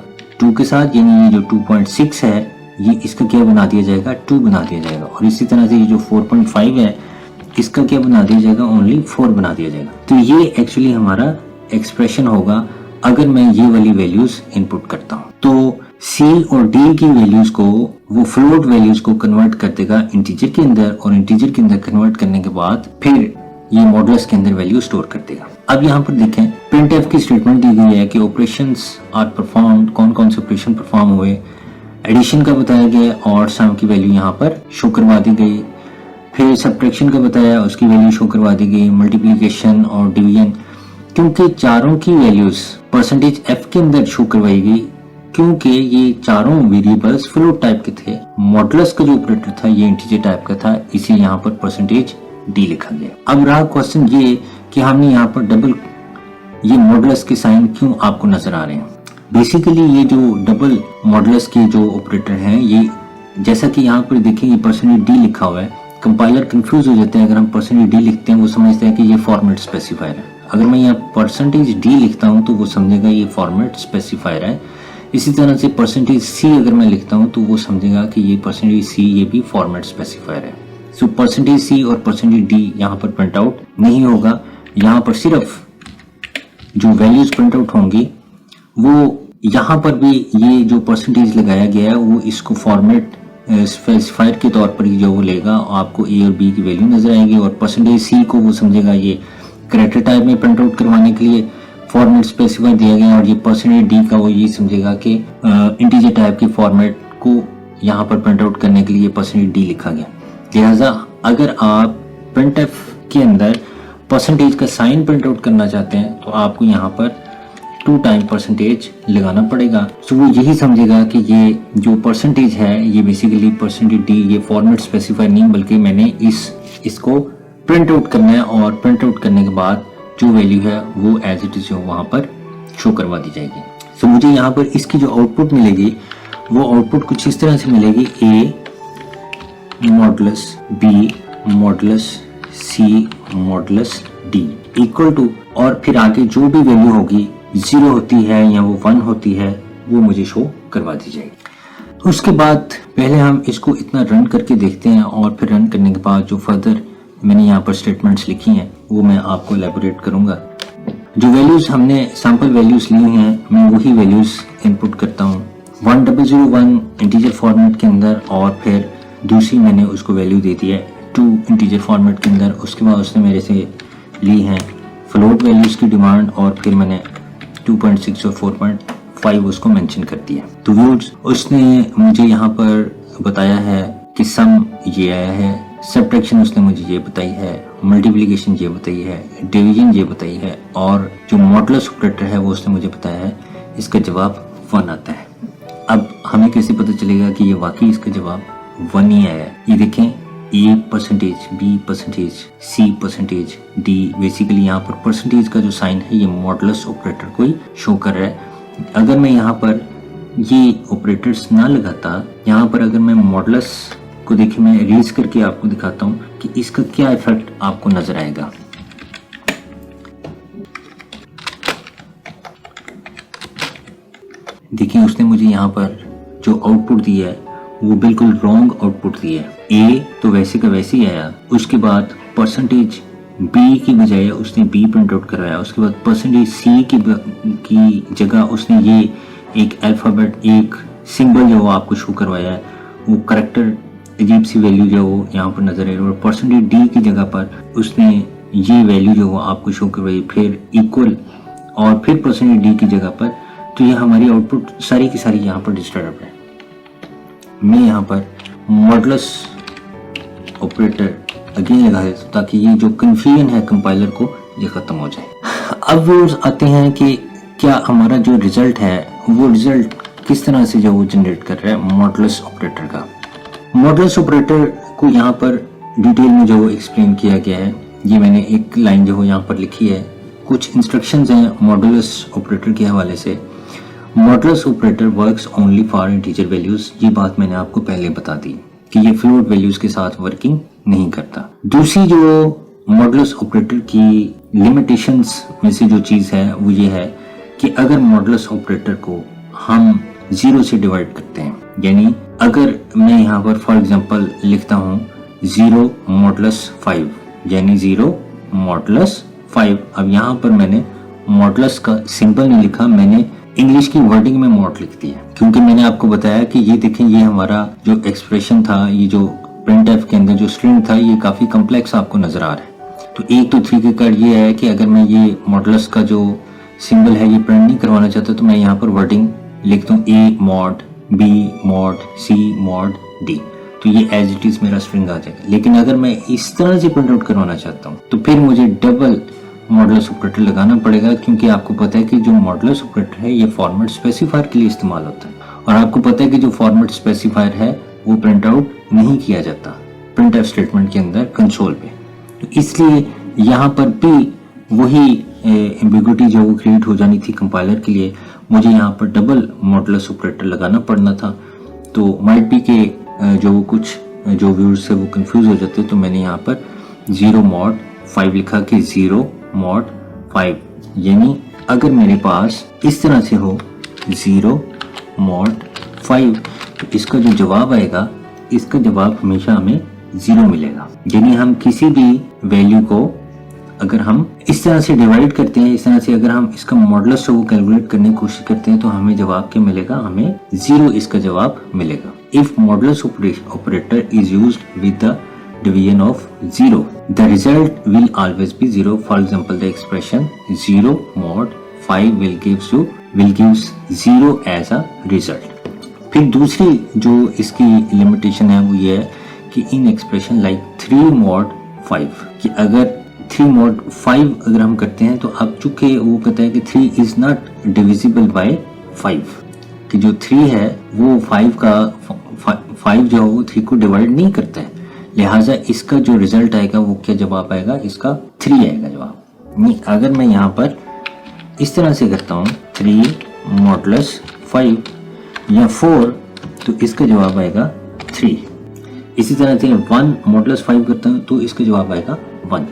2 के साथ, यानी ये जो 2.6 है ये इसका क्या बना दिया जाएगा 2 बना दिया जाएगा और इसी तरह से ये जो 4.5 है इसका क्या बना दिया जाएगा ओनली 4 बना दिया जाएगा। तो ये एक्चुअली हमारा एक्सप्रेशन होगा अगर मैं ये वाली वैल्यूज इनपुट करता हूँ। तो सी और डी की वैल्यूज को वो फ्लोट वैल्यूज को कन्वर्ट कर देगा इंटीजर के अंदर और इंटीजर के अंदर कन्वर्ट करने के बाद फिर ये मॉडुलस के अंदर वैल्यू स्टोर कर देगा। अब यहाँ पर देखें प्रिंटफ की स्टेटमेंट दी गई है कि ऑपरेशंस आर परफॉर्म्ड, कौन कौन से ऑपरेशन परफॉर्म हुए, एडिशन का बताया गया और सम की वैल्यू यहाँ पर शो करवा दी गई, फिर सब्ट्रैक्शन का बताया उसकी वैल्यू शो करवा दी गई, मल्टीप्लिकेशन और डिवीजन, क्योंकि चारों की वैल्यूज परसेंटेज एफ के अंदर शो करवाई गई क्योंकि ये चारों वेरिएबल्स फ्लोट टाइप के थे। मॉडुलस का जो ऑपरेटर था ये इंटीजर टाइप का था, इसी यहाँ पर परसेंटेज डी लिखा गया। अब रहा क्वेश्चन ये कि हमने यहाँ पर डबल ये मॉडुलस के साइन क्यों आपको नजर आ रहे हैं। बेसिकली ये जो डबल मॉडुलस के जो ऑपरेटर हैं ये जैसा कि यहाँ पर देखें ये परसेंटेज डी लिखा हुआ है, कंपाइलर कंफ्यूज हो जाते हैं अगर हम परसेंटेज डी लिखते हैं, वो समझते हैं कि ये फॉर्मेट स्पेसिफायर है। अगर मैं यहाँ परसेंटेज डी लिखता हूँ तो वो समझेगा ये फॉर्मेट स्पेसिफायर है। इसी तरह से परसेंटेज सी अगर मैं लिखता हूँ तो वो समझेगा कि ये परसेंटेज सी ये भी फॉर्मेट स्पेसिफायर है। सो परसेंटेज सी और परसेंटेज डी यहाँ पर प्रिंट आउट नहीं होगा, यहाँ पर सिर्फ जो वैल्यूज प्रिंट आउट होंगी वो यहाँ पर भी ये जो परसेंटेज लगाया गया है वो इसको फॉर्मेट स्पेसिफायर के तौर पर जो वो लेगा, आपको ए और बी की वैल्यू नजर आएगी, और परसेंटेज सी को वो समझेगा ये कैरेक्टर टाइप में प्रिंट आउट करवाने के लिए फॉर्मेट स्पेसिफाई दिया गया, और ये परसेंटेज डी का वो ये समझेगा कि इंटीजर टाइप की फॉर्मेट को यहाँ पर प्रिंट आउट करने के लिए परसेंटेज डी लिखा गया। लिहाजा अगर आप प्रिंटफ के अंदर परसेंटेज का साइन प्रिंट आउट करना चाहते हैं तो आपको यहाँ पर 2 टाइम परसेंटेज लगाना पड़ेगा। तो वो यही समझेगा कि ये जो परसेंटेज है ये बेसिकली परसेंटेज डी, ये फॉर्मेट स्पेसिफाई नहीं बल्कि मैंने इसको प्रिंट आउट करना है, और प्रिंट आउट करने के बाद जो वैल्यू है वो एज इट इज वहाँ पर शो करवा दी जाएगी। तो मुझे यहाँ पर इसकी जो आउटपुट मिलेगी वो आउटपुट कुछ इस तरह से मिलेगी, A modulus B modulus C modulus D equal to, और फिर आगे जो भी वैल्यू होगी 0 होती है या वो 1 होती है वो मुझे शो करवा दी जाएगी। उसके बाद पहले हम इसको इतना रन करके देखते हैं, और फिर रन करने के बाद जो फर्दर मैंने यहाँ पर स्टेटमेंट्स लिखी हैं वो मैं आपको एलैबोरेट करूंगा। जो वैल्यूज हमने सैंपल वैल्यूज ली हैं मैं वही वैल्यूज इनपुट करता हूँ 1001 इंटीजर फॉर्मेट के अंदर, और फिर दूसरी मैंने उसको वैल्यू दे दी है 2 इंटीजर फॉर्मेट के अंदर। उसके बाद उसने मेरे से ली हैं फ्लोट वैल्यूज की डिमांड, और फिर मैंने 2.6 और 4.5 उसको मेंशन कर दिया। तो व्यूअर्स उसने मुझे यहाँ पर बताया है कि सम ये आया है, सब्ट्रैक्शन उसने मुझे ये बताई है, मल्टीप्लिकेशन ये बताई है, डिवीजन ये बताई है, और जो मॉडुलस ऑपरेटर है वो उसने मुझे बताया है इसका जवाब 1 आता है। अब हमें कैसे पता चलेगा कि ये वाकई इसका जवाब 1 ही आया है? ये देखें, A percentage, B percentage, C percentage, D, basically यहाँ पर परसेंटेज का जो साइन है ये मॉडुलस ऑपरेटर को ही शो कर रहा है। अगर मैं यहाँ पर ये ऑपरेटर्स ना लगाता, यहाँ पर अगर मैं मॉडुलस को देखिए, मैं रेज करके आपको दिखाता हूँ कि इसका क्या इफेक्ट आपको नजर आएगा। देखिए उसने मुझे यहाँ पर जो आउटपुट दिया है वो बिल्कुल रॉन्ग आउटपुट दिया है। ए तो वैसे का वैसे ही आया, उसके बाद परसेंटेज बी की बजाय उसने बी प्रिंट आउट कराया, उसके बाद परसेंटेज सी की जगह उसने ये एक अल्फाबेट, एक सिंबल जो आपको शो करवाया है, वो करेक्टर अजीब सी वैल्यू जो वो यहाँ पर नजर आ रही है, और परसेंटेज डी की जगह पर उसने ये वैल्यू जो आपको शो करवाई, फिर इक्वल और फिर परसेंटेज डी की जगह पर। तो ये हमारी आउटपुट सारी की सारी यहाँ पर डिस्टर्ब है। मैं यहाँ पर मॉडुलस ऑपरेटर अगेन लगा देता हूँ ताकि ये जो कंफ्यूजन है कंपाइलर को ये खत्म हो जाए। अब व्यूअर्स आते हैं कि क्या हमारा जो रिजल्ट है वो रिजल्ट किस तरह से जो वो जनरेट कर रहा है मॉडुलस ऑपरेटर का। मॉडुलस ऑपरेटर को यहाँ पर डिटेल में जो एक्सप्लेन किया गया है, ये मैंने एक लाइन जो यहाँ पर लिखी है, कुछ इंस्ट्रक्शंस हैं मॉडुलस ऑपरेटर के हवाले से। Modulus operator works only for integer values, ये बात मैंने आपको पहले बता दी कि ये फ्लोट वैल्यूज के साथ वर्किंग नहीं करता। दूसरी जो मॉडुलस ऑपरेटर की लिमिटेशंस में से जो चीज है वो ये है कि अगर मॉडुलस ऑपरेटर को हम 0 से डिवाइड करते हैं, यानी अगर मैं यहाँ पर फॉर एग्जांपल लिखता हूँ 0 मॉडुलस 5, यानी 0 मॉडुलस 5। अब यहाँ पर मैंने मॉडुलस का सिंबल नहीं लिखा, मैंने इंग्लिश की वर्डिंग में मॉड लिख दिया, क्योंकि मैंने आपको बताया कि ये देखें, ये हमारा जो एक्सप्रेशन था, ये जो प्रिंटफ के अंदर जो स्ट्रिंग था, ये काफी कॉम्प्लेक्स आपको नजर आ रहा है। तो एक तो तरीकेकार ये है कि अगर मैं ये मॉडुलस का जो सिंबल है ये प्रिंट नहीं करवाना चाहता तो मैं यहाँ पर वर्डिंग लिख दूं A mod, B mod, C mod, D, तो ये एज इट इज मेरा स्ट्रिंग आ जाएगा। लेकिन अगर मैं इस तरह से प्रिंट आउट करवाना चाहता हूँ तो फिर मुझे डबल मॉडुलस ऑपरेटर लगाना पड़ेगा, क्योंकि आपको पता है कि जो मॉडुलस ऑपरेटर है ये फॉर्मेट स्पेसिफायर के लिए इस्तेमाल होता है, और आपको पता है कि जो फॉर्मेट स्पेसिफायर है वो प्रिंट आउट नहीं किया जाता प्रिंटफ स्टेटमेंट के अंदर कंसोल पे। तो इसलिए यहाँ पर भी वही एम्बिग्युइटी जो वो क्रिएट हो जानी थी कंपाइलर के लिए, मुझे यहाँ पर डबल मॉडुलस ऑपरेटर लगाना पड़ना था। तो माइट बी के जो कुछ जो व्यूअर्स से वो कंफ्यूज हो जाते, तो मैंने यहाँ पर 0 मॉड 5 लिखा कि 0 मॉड 5, यानी अगर मेरे पास इस तरह से हो 0 मॉड 5 तो इसका जो जवाब आएगा, इसका जवाब हमेशा हमें 0 मिलेगा। यानी हम किसी भी वैल्यू को अगर हम इस तरह से डिवाइड करते हैं, इस तरह से अगर हम इसका मॉडुलस को कैलकुलेट करने की कोशिश करते हैं तो हमें जवाब क्या मिलेगा, हमें 0 इसका जवाब मिलेगा। if modulus operator is used with the division of 0, the result will always be 0. For example, the expression 0 mod 5 will gives 0 as a result. फिर दूसरी जो इसकी लिमिटेशन है वो ये है कि इन एक्सप्रेशन लाइक 3 mod 5 कि अगर 3 mod 5 अगर हम करते हैं तो अब चूंकि वो कहता है कि 3 इज नॉट डिविजिबल बाय 5 कि जो 3 है वो 5 जो है वो 3 को डिवाइड नहीं करता है, लिहाजा इसका जो रिजल्ट आएगा वो क्या जवाब आएगा, इसका 3 आएगा जवाब। नहीं, अगर मैं यहाँ पर इस तरह से करता हूँ 3 मॉडुलस 5 या 4 तो इसका जवाब आएगा 3। इसी तरह से 1 मॉडुलस 5 करता हूँ तो इसका जवाब आएगा 1।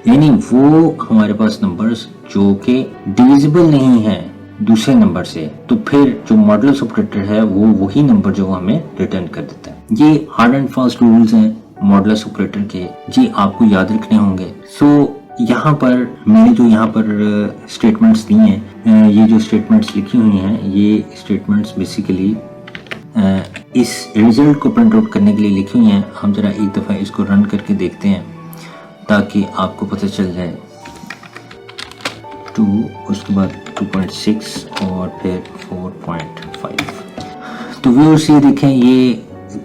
यानी वो हमारे पास नंबर्स जो कि डिविजिबल नहीं है दूसरे नंबर से, तो फिर जो मॉडुलस ऑपरेटर है वो वही नंबर जो हमें रिटर्न कर देता है। ये हार्ड एंड फास्ट रूल्स हैं मॉडुलस ऑपरेटर के, जी आपको याद रखने होंगे। यहाँ पर मैंने जो यहाँ पर स्टेटमेंट्स दी हैं, ये जो स्टेटमेंट्स लिखी हुई हैं, ये स्टेटमेंट्स बेसिकली इस रिजल्ट को प्रिंट आउट करने के लिए लिखी हुई हैं। हम जरा एक दफ़ा इसको रन करके देखते हैं ताकि आपको पता चल जाए। 2 उसके बाद 2.6 और फिर 4.5। तो व्यूअर्स ये देखें, ये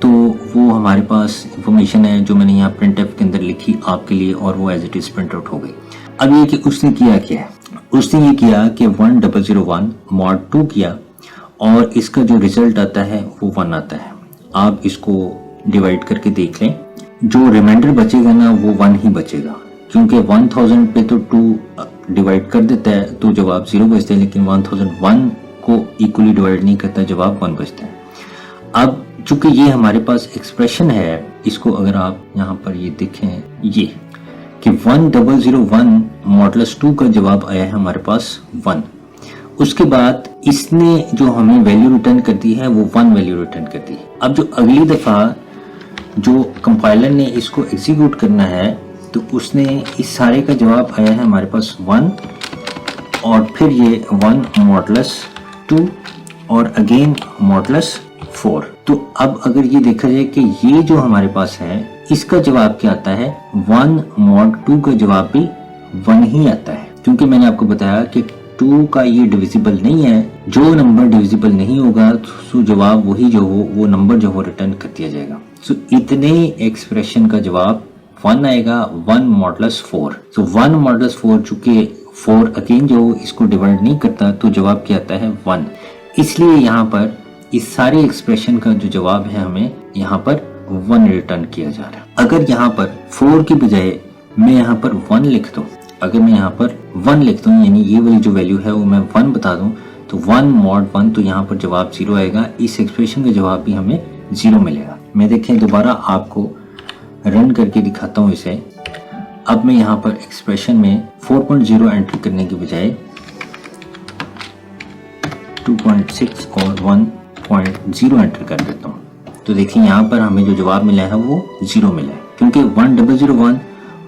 तो वो हमारे पास इंफॉर्मेशन है जो मैंने यहाँ प्रिंट एफ के अंदर लिखी आपके लिए और वो as it is print out हो गई। अब ये कि उसने किया क्या है, उसने ये किया कि 1001 mod 2 किया और इसका जो रिजल्ट आता है वो 1 आता है। आप इसको डिवाइड करके देख लें, जो रिमाइंडर बचेगा ना वो 1 ही बचेगा, क्योंकि 1000 पे तो 2 डिवाइड कर देता है तो जवाब 0 बचता है, लेकिन 1001 को इक्वली डिवाइड नहीं करता, जवाब 1 बचता है। अब चूंकि ये हमारे पास एक्सप्रेशन है, इसको अगर आप यहाँ पर ये देखें, ये कि 1001 मॉडुलस 2 का जवाब आया है हमारे पास 1। उसके बाद इसने जो हमें वैल्यू रिटर्न कर दी है वो 1 वैल्यू रिटर्न कर दी। अब जो अगली दफा जो कंपाइलर ने इसको एग्जीक्यूट करना है तो उसने इस सारे का जवाब आया है हमारे पास 1 और फिर ये 1 मॉडुलस 2 और अगेन मॉडुलस 4। तो अब अगर ये देखा जाए कि ये जो हमारे पास है इसका जवाब क्या आता है, 1 mod 2 का जवाब भी 1 ही आता है, क्योंकि मैंने आपको बताया कि 2 का ये डिविजिबल नहीं है। जो नंबर डिविजिबल नहीं होगा तो जवाब वही जो हो वो नंबर जो हो रिटर्न कर दिया जाएगा। सो इतने एक्सप्रेशन का जवाब 1 आएगा, 1 मॉडुलस 4। सो 1 मॉडुलस 4 चूंकि 4 अगेन जो इसको डिवाइड नहीं करता तो जवाब क्या आता है 1। इसलिए यहाँ पर इस सारे एक्सप्रेशन का जो जवाब है हमें यहाँ पर 1 रिटर्न किया जा रहा है। अगर यहाँ पर 4 की बजाय मैं यहाँ पर 1 लिख दूं, अगर मैं यहाँ पर 1 लिख दूं यानी ये वाली जो वैल्यू है वो मैं 1 बता दूं तो 1 mod 1 तो यहाँ पर जवाब 0 आएगा। इस एक्सप्रेशन का जवाब भी हमें 0 मिलेगा। मैं देखें दोबारा आपको रन करके दिखाता हूँ इसे। अब मैं यहाँ पर एक्सप्रेशन में 4.0 एंटर करने की बजाय 2.6 और 1.0 एंटर कर देता हूँ तो देखिए यहाँ पर हमें जो जवाब मिला है वो 0 मिला है, क्योंकि 1001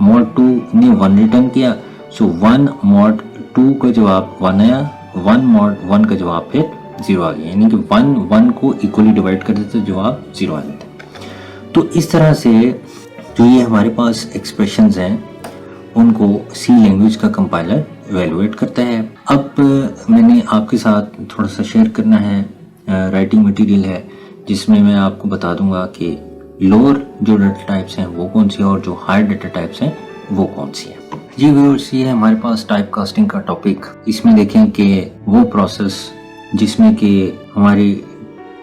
mod 2 ने 1 रिटर्न किया। सो 1 mod 2 का जवाब 1 आया, 1 mod 1 का जवाब फिर 0 आ गया, यानी कि 1 को इक्वली डिवाइड कर देते तो जवाब 0 आ जाता। तो इस तरह से जो ये हमारे पास एक्सप्रेशंस हैं उनको सी लैंग्वेज का कंपाइलर इवेलुएट करता है। अब मैंने आपके साथ थोड़ा सा शेयर करना है राइटिंग मटेरियल है जिसमें मैं आपको बता दूंगा कि लोअर जो डाटा टाइप्स हैं वो कौन सी है और जो हायर डाटा टाइप्स हैं वो कौन सी है। जी व्यूअर्स, ये है हमारे पास टाइप कास्टिंग का टॉपिक। इसमें देखें कि वो प्रोसेस जिसमें कि हमारी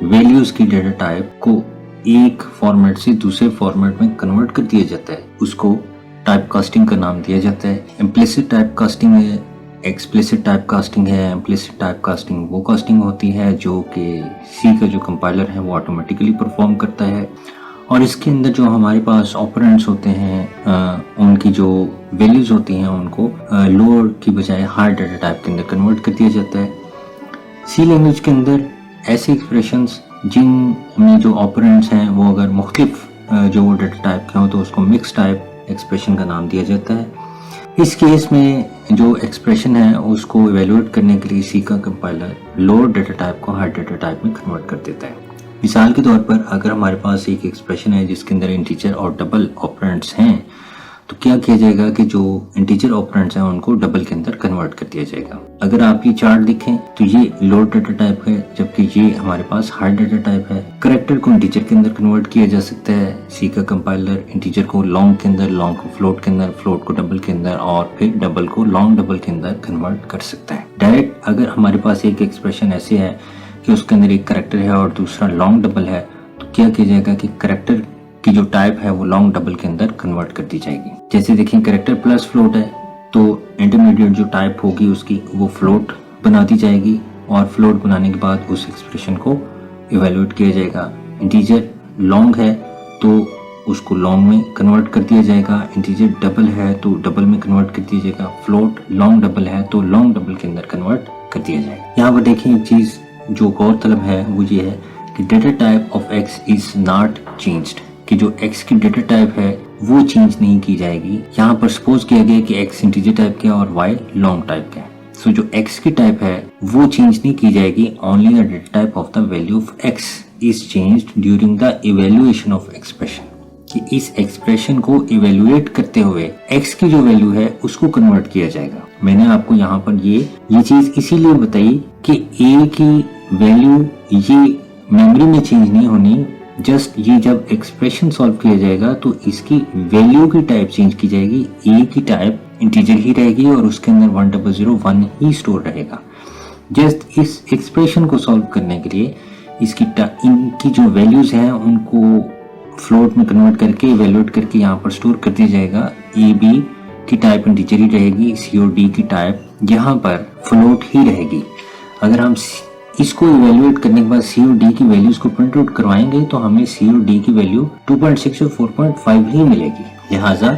वैल्यूज की डाटा टाइप को एक फॉर्मेट से दूसरे फॉर्मेट में कन्वर्ट कर दिया जाता है, उसको टाइप कास्टिंग का नाम दिया जाता है। इम्प्लिसिट टाइप कास्टिंग है, एक्सप्लिसिट टाइप कास्टिंग है। इम्प्लिसिट टाइप कास्टिंग वो कास्टिंग होती है जो कि सी का जो कंपाइलर है वो ऑटोमेटिकली परफॉर्म करता है और इसके अंदर जो हमारे पास ऑपरेंड्स होते हैं उनकी जो वैल्यूज होती हैं उनको लोअर की बजाय हायर डाटा टाइप के अंदर कन्वर्ट कर दिया जाता है। सी लैंग्वेज के अंदर ऐसे एक्सप्रेशंस जिनमें जो ऑपरेंड्स हैं वो अगर मुख्तलिफ जो डाटा टाइप के हों तो उसको मिक्स टाइप एक्सप्रेशन का नाम दिया जाता है। इस केस में जो एक्सप्रेशन है उसको इवेलुएट करने के लिए सी का कंपाइलर लोअर डाटा टाइप को हायर डाटा टाइप में कन्वर्ट कर देता है। मिसाल के तौर पर अगर हमारे पास एक एक्सप्रेशन है जिसके अंदर इंटीजर और डबल ऑपरेंड्स हैं, तो क्या किया जाएगा कि जो इंटीजर ऑपरेंड्स हैं उनको डबल के अंदर कन्वर्ट कर दिया जाएगा। अगर आप ये चार्ट देखें तो ये लोअर डाटा टाइप है, जबकि ये हमारे पास हाई डाटा टाइप है। कैरेक्टर को इंटीजर के अंदर कन्वर्ट किया जा सकता है। सी का कंपाइलर इंटीजर को लॉन्ग के अंदर, लॉन्ग को फ्लोट के अंदर, फ्लोट को डबल के अंदर और फिर डबल को लॉन्ग डबल के अंदर कन्वर्ट कर सकता है। डायरेक्ट अगर हमारे पास एक एक्सप्रेशन ऐसे है कि उसके अंदर एक कैरेक्टर है और दूसरा लॉन्ग डबल है, तो क्या किया जाएगा कि कैरेक्टर की जो टाइप है वो लॉन्ग डबल के अंदर कन्वर्ट कर दी जाएगी। जैसे देखिए कैरेक्टर प्लस फ्लोट है, तो इंटरमीडिएट जो टाइप होगी उसकी वो फ्लोट बना दी जाएगी और फ्लोट बनाने के बाद उस एक्सप्रेशन को इवेल्युएट किया जाएगा। इंटीजर लॉन्ग है तो उसको लॉन्ग में कन्वर्ट कर दिया जाएगा। इंटीजर डबल है तो डबल में कन्वर्ट कर दिया जाएगा। फ्लोट लॉन्ग डबल है तो लॉन्ग डबल के अंदर कन्वर्ट कर दिया जाएगा। यहाँ पर देखिए एक चीज जो गौरतलब है वो ये है कि data type of x is not changed, कि जो x की डेटा टाइप है वो चेंज नहीं की जाएगी। यहाँ पर सपोज किया गया कि x इंटीजर टाइप का और y लॉन्ग टाइप का है। सो जो x की टाइप है वो चेंज नहीं की जाएगी। Only the data type of the value of x is changed during the evaluation of expression, कि इस एक्सप्रेशन को इवेल्युएट करते हुए x की जो वैल्यू है उसको कन्वर्ट किया जाएगा। मैंने आपको यहाँ पर ये चीज इसीलिए बताई कि a की वैल्यू ये मेमोरी में चेंज नहीं होनी, जस्ट ये जब एक्सप्रेशन सॉल्व किया जाएगा तो इसकी वैल्यू की टाइप चेंज की जाएगी। ए की टाइप इंटीजर ही रहेगी और उसके अंदर 1001 ही स्टोर रहेगा। जस्ट इस एक्सप्रेशन को सॉल्व करने के लिए इनकी जो वैल्यूज हैं उनको फ्लोट में कन्वर्ट करके इवेल्युएट करके यहाँ पर स्टोर कर दिया जाएगा। ए बी की टाइप इंटीजर ही रहेगी, सी और डी की टाइप यहाँ पर फ्लोट ही रहेगी। अगर हम इसको इवेल्युएट करने के बाद सी और डी की वैल्यूज को प्रिंट आउट करवाएंगे तो हमें सी और डी की वैल्यू 2.6 और 4.5 ही मिलेगी। लिहाजा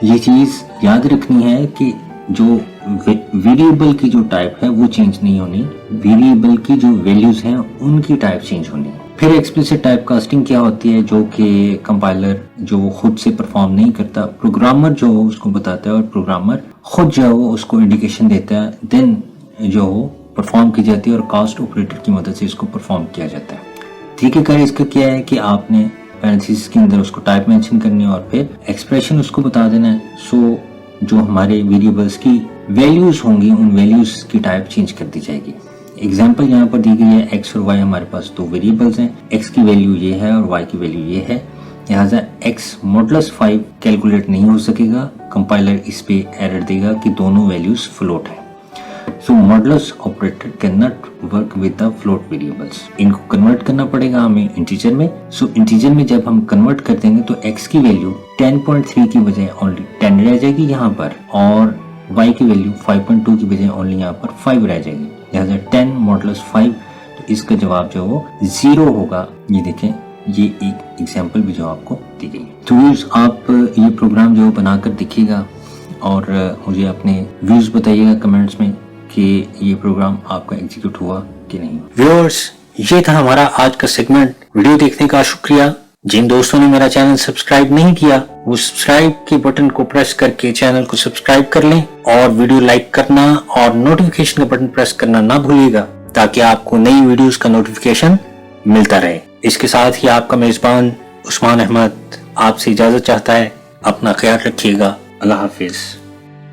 ये चीज याद रखनी है कि जो वेरिएबल की जो टाइप है वो चेंज नहीं होनी, वेरिएबल की जो वैल्यूज हैं उनकी टाइप चेंज होनी। फिर एक्सप्लिसिट टाइप कास्टिंग क्या होती है, जो कि कंपाइलर जो खुद से परफॉर्म नहीं करता, प्रोग्रामर जो उसको बताता है और प्रोग्रामर खुद जो है वो उसको इंडिकेशन देता है, देन जो परफॉर्म की जाती है और कास्ट ऑपरेटर की मदद से इसको परफॉर्म किया जाता है। ठीक है, इसका क्या है कि आपने पैरेंथेसिस के अंदर उसको टाइप मेंशन करनी है और फिर एक्सप्रेशन उसको बता देना है। सो जो हमारे वेरिएबल्स की वैल्यूज होंगी उन वैल्यूज की टाइप चेंज कर दी जाएगी। एग्जांपल यहाँ पर दी गई है, एक्स और वाई हमारे पास दो वेरिएबल्स हैं। एक्स की वैल्यू ये है और वाई की वैल्यू ये है। लिहाजा एक्स मॉडुलस 5 कैलकुलेट नहीं हो सकेगा। कंपाइलर इस पे एरर देगा कि दोनों वैल्यूज फ्लोट है। So modulus operator cannot work with the float variables. इनको कन्वर्ट करना पड़ेगा हमें इंटीजर में। So इंटीजर में जब हम कन्वर्ट कर देंगे तो x की वैल्यू 10.3 की बजाय ओनली 10 रह जाएगी यहाँ पर, और y की वैल्यू 5.2 की बजाय ओनली यहाँ पर 5 रह जाएगी। लिहाजा 10 मॉडुलस 5, तो इसका जवाब जो वो 0 होगा। ये देखें, ये एक एग्जाम्पल भी जो आपको दी गई। तो व्यूअर्स, आप ये प्रोग्राम जो बनाकर देखिएगा और मुझे अपने व्यूज बताइएगा कमेंट्स में कि ये प्रोग्राम आपका एग्जीक्यूट हुआ कि नहीं। व्यूअर्स, ये था हमारा आज का सेगमेंट। वीडियो देखने का शुक्रिया। जिन दोस्तों ने मेरा चैनल सब्सक्राइब नहीं किया वो सब्सक्राइब के बटन को प्रेस करके चैनल को सब्सक्राइब कर लें और वीडियो लाइक करना और नोटिफिकेशन का बटन प्रेस करना ना भूलिएगा, ताकि आपको नई वीडियोस का नोटिफिकेशन मिलता रहे। इसके साथ ही आपका मेजबान उस्मान अहमद आपसे इजाजत चाहता है। अपना ख्याल रखिएगा। अल्लाह हाफिज।